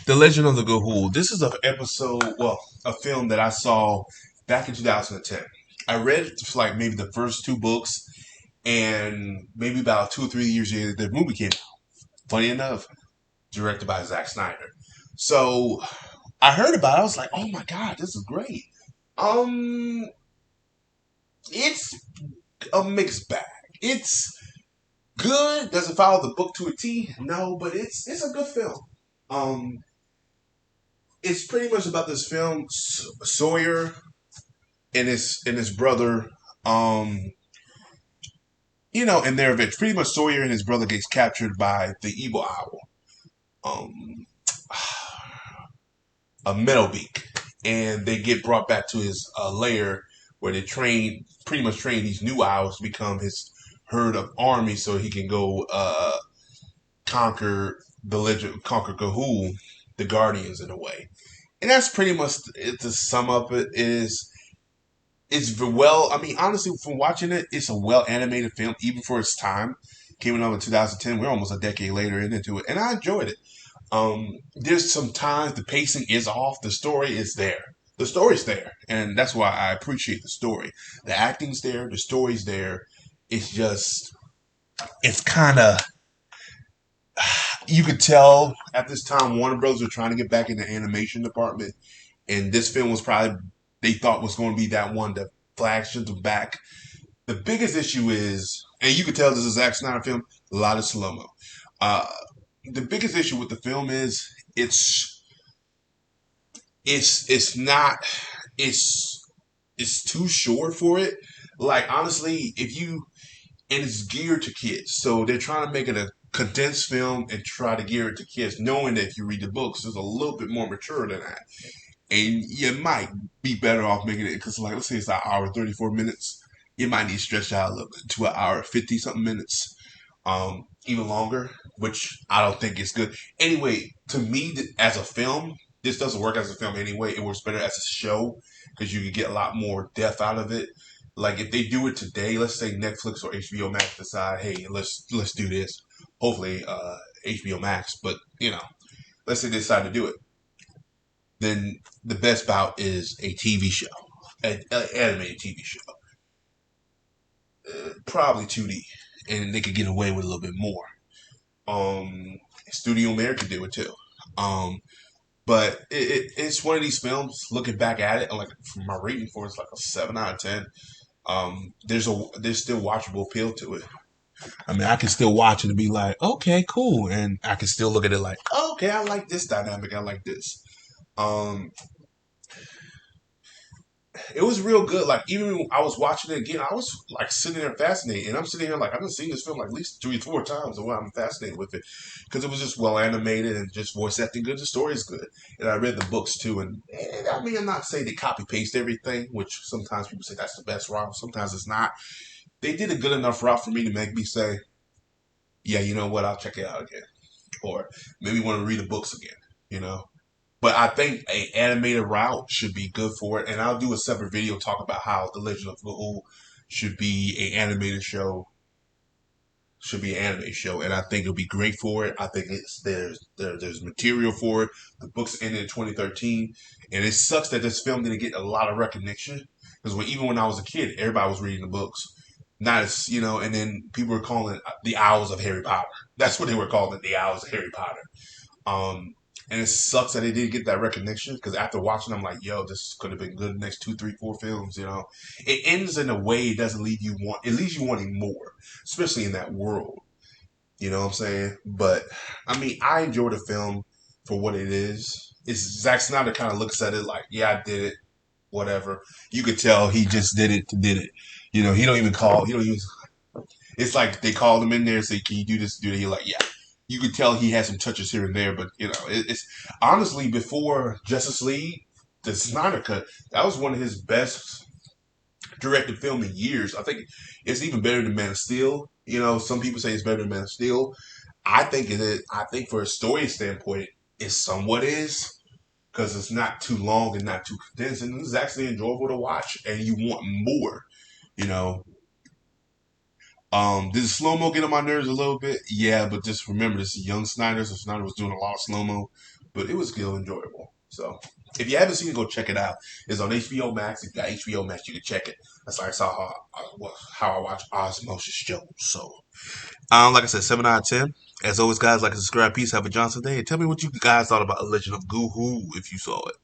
The Legend of the Gahul. This is a film that I saw back in 2010. I read like maybe the first two books, and maybe about 2 or 3 years later, the movie came out. Funny enough, directed by Zack Snyder. So I heard about it. I was like, oh my god, this is great. Um, it's a mixed bag. It's good. Does it follow the book to a T? No, but it's a good film. Um, it's pretty much about this film Sawyer and his brother. Um, and their adventure. Pretty much Sawyer and his brother gets captured by the evil owl, um, a Meadowbeak, and they get brought back to his lair where they pretty much train these new owls to become his herd of army, so he can go conquer conquer Gahul, the Guardians in a way. And that's pretty much it. To sum up, it's well. I mean, honestly, from watching it, it's a well animated film, even for its time. Came out in 2010. We're almost a decade later into it, and I enjoyed it. There's some times the pacing is off. The story is there. The story's there, and that's why I appreciate the story. The acting's there. The story's there. It's just, it's kind of, you could tell at this time Warner Brothers were trying to get back in the animation department, and this film was probably they thought was going to be that one that flagship them back. The biggest issue is, and you could tell this is a Zack Snyder film, a lot of slow mo. Uh, the biggest issue with the film is it's not it's it's too short for it. Like honestly, if you and it's geared to kids, so they're trying to make it a condensed film and try to gear it to kids, knowing that if you read the books, it's a little bit more mature than that, and you might be better off making it because, like, let's say it's an hour 34 minutes, you might need to stretch out a little bit to an hour 50 something minutes, even longer, which I don't think is good. Anyway, to me, as a film, this doesn't work as a film anyway. It works better as a show because you can get a lot more depth out of it. Like if they do it today, let's say Netflix or HBO Max decide, hey, let's do this. Hopefully, HBO Max, but let's say they decide to do it, then the best bout is a TV show, an animated TV show, probably 2D, and they could get away with a little bit more. Studio America did it too. Um, but it's one of these films. Looking back at it, and like from my rating for it's like a 7 out of 10. There's still watchable appeal to it. I mean, I can still watch it and be like, okay, cool, and I can still look at it like, okay, I like this dynamic. I like this. Um, it was real good. Like even when I was watching it again, I was like sitting there fascinated, and I'm sitting here like I've been seeing this film like at least 3 or 4 times, and I'm fascinated with it because it was just well animated and just voice acting good. The story is good, and I read the books too. And I mean, I'm not saying they copy paste everything, which sometimes people say that's the best route. Sometimes it's not. They did a good enough route for me to make me say, yeah, you know what, I'll check it out again, or maybe want to read the books again. You know. But I think a animated route should be good for it, and I'll do a separate video talk about how The Legend of Gahul should be a animated show, should be an anime show, and I think it'll be great for it. I think there's material for it. The books ended in 2013, and it sucks that this film didn't get a lot of recognition because even when I was a kid, everybody was reading the books. Not as and then people were calling it the Owls of Harry Potter. That's what they were calling it, the Owls of Harry Potter. Um, and it sucks that they didn't get that recognition because after watching, I'm like, yo, this could have been good next 2, 3, 4 films. It ends in a way it doesn't leave you want. It leaves you wanting more, especially in that world. You know what I'm saying? But I mean, I enjoy the film for what it is. It's Zack Snyder kind of looks at it like, yeah, I did it, whatever. You could tell he just did it to did it. He don't even call. He don't even it's like they called him in there and say, "Can you do this?" Do that? He's like, "Yeah." You could tell he had some touches here and there, but it's honestly before Justice League, the Snyder Cut, that was one of his best directed film in years. I think it's even better than Man of Steel. Some people say it's better than Man of Steel. I think it is. I think for a story standpoint, it somewhat is because it's not too long and not too condensed, and it's actually enjoyable to watch, and you want more. You know, did the slow mo get on my nerves a little bit? Yeah, but just remember, this is young Snyder, so Snyder was doing a lot of slow mo. but it was still enjoyable. So if you haven't seen it, go check it out. It's on HBO Max. If you got HBO Max, you can check it. That's like how I watch Osmosis Jones. So like I said, 7 out of 10. As always, guys, like and subscribe. Peace. Have a Johnson day. And tell me what you guys thought about A Legend of Goo Who if you saw it.